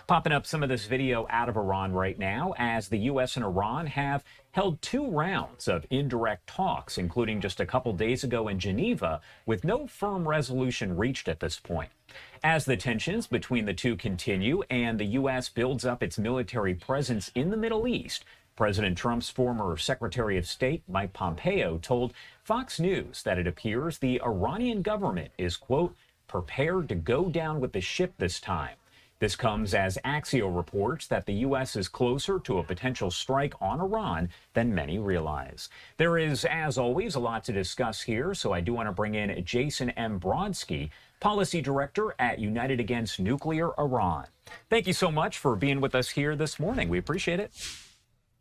Popping up some of this video out of Iran right now as the U.S. and Iran have held 2 rounds of indirect talks, including just a couple days ago in Geneva, with no firm resolution reached at this point. As the tensions between the two continue and the U.S. builds up its military presence in the Middle East, President Trump's former Secretary of State, Mike Pompeo, told Fox News that it appears the Iranian government is, quote, prepared to go down with the ship this time. This comes as Axios reports that the U.S. is closer to a potential strike on Iran than many realize. There is, as always, a lot to discuss here, so I do want to bring in Jason M. Brodsky, Policy Director at United Against Nuclear Iran. Thank you so much for being with us here this morning. We appreciate it.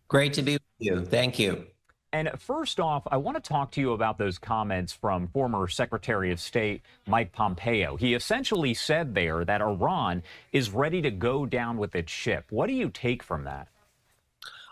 Great to be with you. Thank you. And first off, I want to talk to you about those comments from former Secretary of State Mike Pompeo. He essentially said there that Iran is ready to go down with its ship. What do you take from that?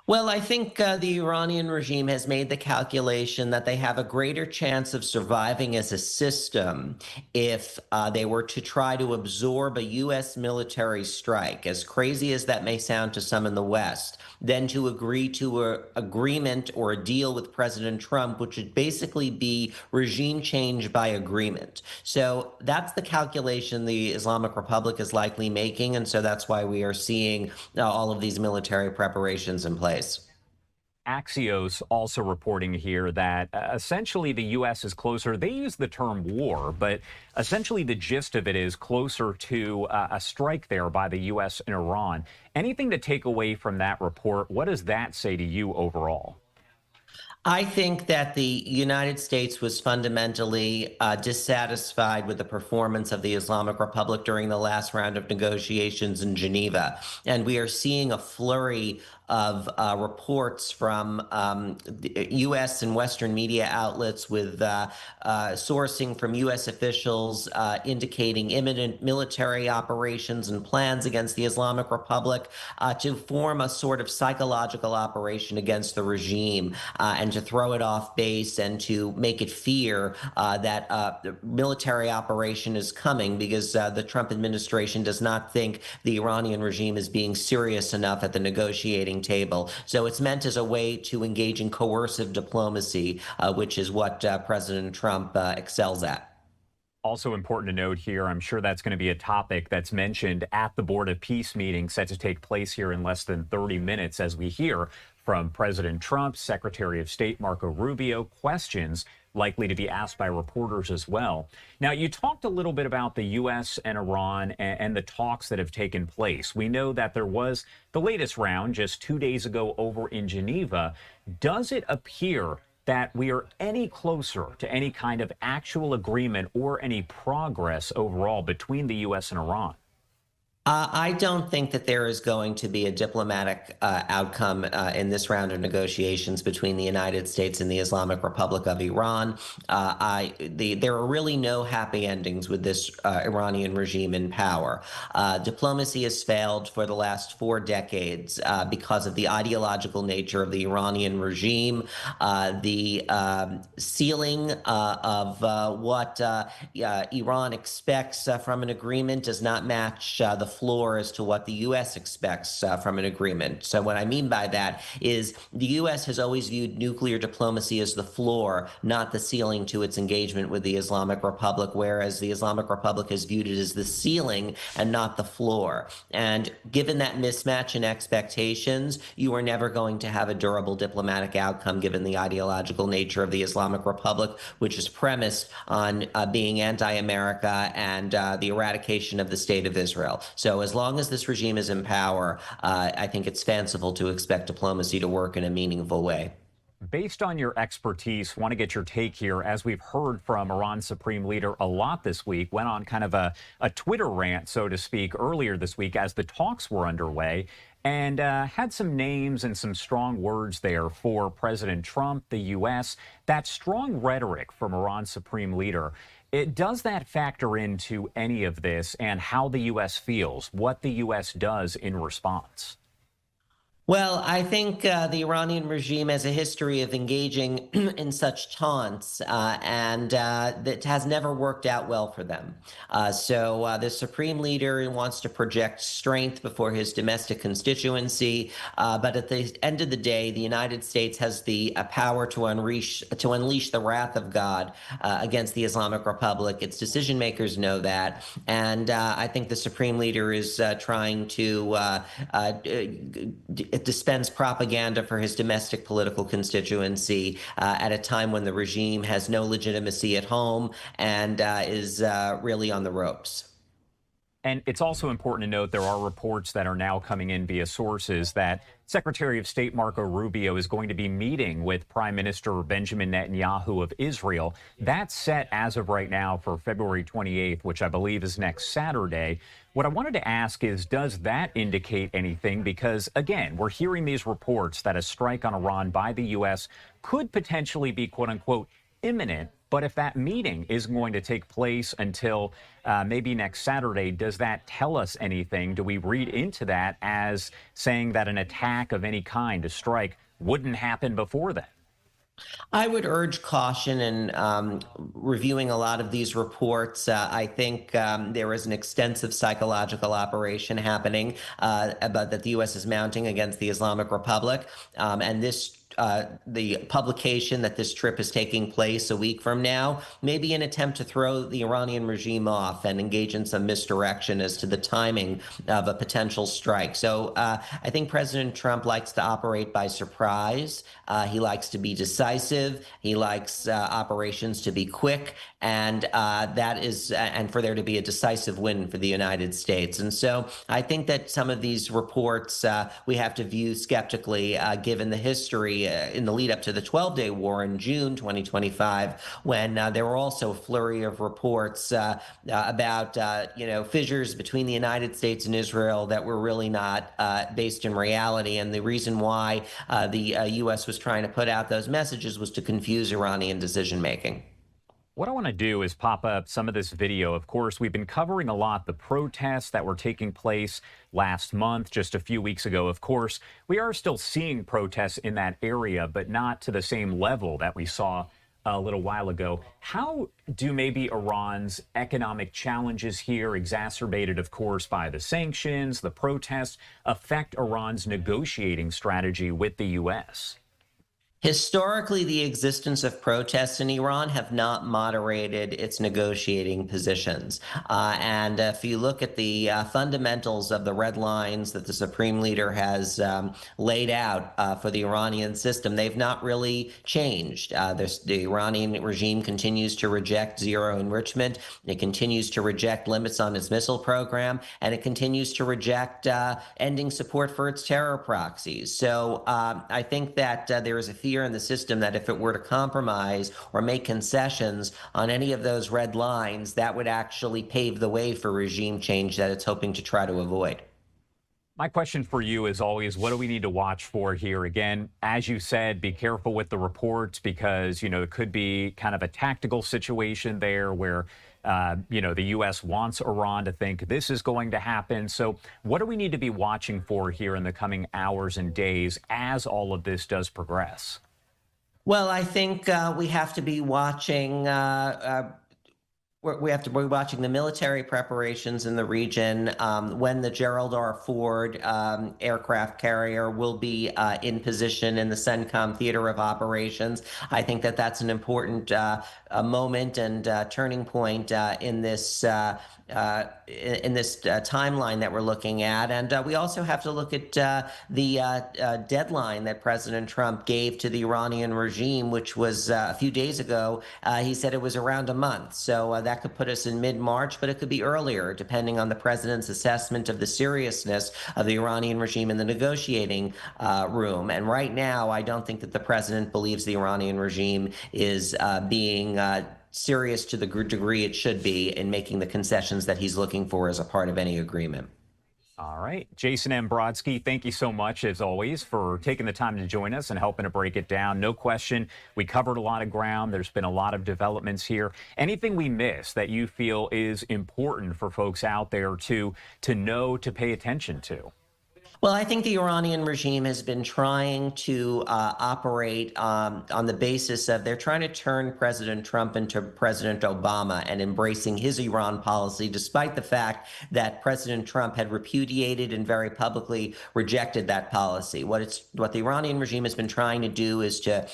Well, I think the Iranian regime has made the calculation that they have a greater chance of surviving as a system if they were to try to absorb a U.S. military strike, as crazy as that may sound to some in the West, than to agree to an agreement or a deal with President Trump, which would basically be regime change by agreement. So that's the calculation the Islamic Republic is likely making, and so that's why we are seeing all of these military preparations in place. Axios also reporting here that essentially the U.S. is closer. They use the term war, but essentially the gist of it is closer to a strike there by the U.S. and Iran. Anything to take away from that report? What does that say to you overall? I think that the United States was fundamentally dissatisfied with the performance of the Islamic Republic during the last round of negotiations in Geneva. And we are seeing a flurry of reports from U.S. and Western media outlets with sourcing from U.S. officials indicating imminent military operations and plans against the Islamic Republic to form a sort of psychological operation against the regime and to throw it off base and to make it fear that the military operation is coming because the Trump administration does not think the Iranian regime is being serious enough at the negotiating table. So it's meant as a way to engage in coercive diplomacy, which is what President Trump excels at. Also important to note here, I'm sure that's going to be a topic that's mentioned at the Board of Peace meeting set to take place here in less than 30 minutes as we hear from President Trump, Secretary of State Marco Rubio, questions likely to be asked by reporters as well. Now, you talked a little bit about the U.S. and Iran and the talks that have taken place. We know that there was the latest round just 2 days ago over in Geneva. Does it appear that we are any closer to any kind of actual agreement or any progress overall between the U.S. and Iran? I don't think that there is going to be a diplomatic outcome in this round of negotiations between the United States and the Islamic Republic of Iran. There are really no happy endings with this Iranian regime in power. Diplomacy has failed for the last 4 decades because of the ideological nature of the Iranian regime. The ceiling of what Iran expects from an agreement does not match the floor as to what the U.S. expects from an agreement. So what I mean by that is the U.S. has always viewed nuclear diplomacy as the floor, not the ceiling to its engagement with the Islamic Republic, whereas the Islamic Republic has viewed it as the ceiling and not the floor. And given that mismatch in expectations, you are never going to have a durable diplomatic outcome given the ideological nature of the Islamic Republic, which is premised on being anti-America and the eradication of the State of Israel. So as long as this regime is in power, I think it's fanciful to expect diplomacy to work in a meaningful way. Based on your expertise, want to get your take here. As we've heard from Iran's Supreme Leader a lot this week, went on kind of a Twitter rant, so to speak, earlier this week as the talks were underway, and had some names and some strong words there for President Trump, the U.S., that strong rhetoric from Iran's Supreme Leader. Does that factor into any of this and how the U.S. feels, what the U.S. does in response? Well, I think the Iranian regime has a history of engaging in such taunts, and that has never worked out well for them. So the supreme leader wants to project strength before his domestic constituency, but at the end of the day, the United States has the power to unleash the wrath of God against the Islamic Republic. Its decision makers know that, and I think the supreme leader is trying to it dispense propaganda for his domestic political constituency at a time when the regime has no legitimacy at home and is really on the ropes. And it's also important to note there are reports that are now coming in via sources that Secretary of State Marco Rubio is going to be meeting with Prime Minister Benjamin Netanyahu of Israel. That's set as of right now for February 28th, which I believe is next Saturday. What I wanted to ask is, does that indicate anything? Because, again, we're hearing these reports that a strike on Iran by the U.S. could potentially be, quote unquote, imminent. But if that meeting isn't going to take place until maybe next Saturday, does that tell us anything? Do we read into that as saying that an attack of any kind, a strike, wouldn't happen before then? I would urge caution in reviewing a lot of these reports. I think there is an extensive psychological operation happening about that the U.S. is mounting against the Islamic Republic, and the publication that this trip is taking place a week from now may be an attempt to throw the Iranian regime off and engage in some misdirection as to the timing of a potential strike. So I think President Trump likes to operate by surprise. He likes to be decisive. He likes operations to be quick, and and for there to be a decisive win for the United States. And so I think that some of these reports we have to view skeptically, given the history in the lead up to the 12-day war in June 2025, when there were also a flurry of reports about fissures between the United States and Israel that were really not based in reality. And the reason why the U.S. was trying to put out those messages was to confuse Iranian decision making. What I want to do is pop up some of this video. Of course, we've been covering a lot the protests that were taking place last month, just a few weeks ago. Of course, we are still seeing protests in that area, but not to the same level that we saw a little while ago. How do maybe Iran's economic challenges here, exacerbated, of course, by the sanctions, the protests, affect Iran's negotiating strategy with the U.S.? Historically, the existence of protests in Iran have not moderated its negotiating positions. And if you look at the fundamentals of the red lines that the supreme leader has laid out for the Iranian system, they've not really changed. The Iranian regime continues to reject zero enrichment. It continues to reject limits on its missile program, and it continues to reject ending support for its terror proxies. So I think that there is a fear in the system that if it were to compromise or make concessions on any of those red lines, that would actually pave the way for regime change that it's hoping to try to avoid. My question for you is always, what do we need to watch for here? Again, as you said, be careful with the reports because, it could be kind of a tactical situation there where, the U.S. wants Iran to think this is going to happen. So what do we need to be watching for here in the coming hours and days as all of this does progress? Well, I think we have to be watching. We have to be watching the military preparations in the region, when the Gerald R. Ford aircraft carrier will be in position in the CENTCOM theater of operations. I think that that's an important moment and turning point in this timeline that we're looking at. And we also have to look at the deadline that President Trump gave to the Iranian regime, which was a few days ago. He said it was around a month. So that could put us in mid-March, but it could be earlier, depending on the president's assessment of the seriousness of the Iranian regime in the negotiating room. And right now, I don't think that the president believes the Iranian regime is being serious to the degree it should be in making the concessions that he's looking for as a part of any agreement. All right. Jason M. Brodsky, thank you so much, as always, for taking the time to join us and helping to break it down. No question, we covered a lot of ground. There's been a lot of developments here. Anything we missed that you feel is important for folks out there to know, to pay attention to? Well, I think the Iranian regime has been trying to operate on the basis of they're trying to turn President Trump into President Obama and embracing his Iran policy, despite the fact that President Trump had repudiated and very publicly rejected that policy. What the Iranian regime has been trying to do is to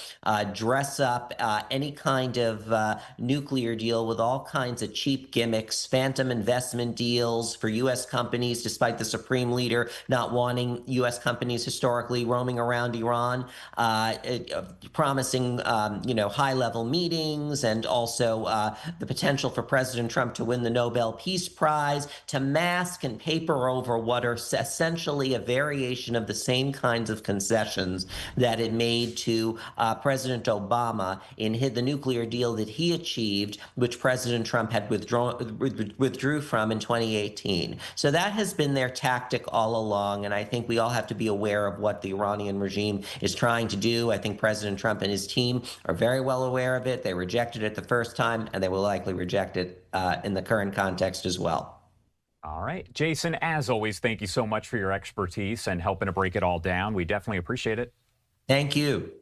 dress up any kind of nuclear deal with all kinds of cheap gimmicks, phantom investment deals for U.S. companies, despite the Supreme Leader not wanting U.S. companies historically roaming around Iran, promising high-level meetings, and also the potential for President Trump to win the Nobel Peace Prize, to mask and paper over what are essentially a variation of the same kinds of concessions that it made to President Obama in the nuclear deal that he achieved, which President Trump had withdrew from in 2018. So that has been their tactic all along, and I think we all have to be aware of what the Iranian regime is trying to do. I think President Trump and his team are very well aware of it. They rejected it the first time, and they will likely reject it in the current context as well. All right. Jason, as always, thank you so much for your expertise and helping to break it all down. We definitely appreciate it. Thank you.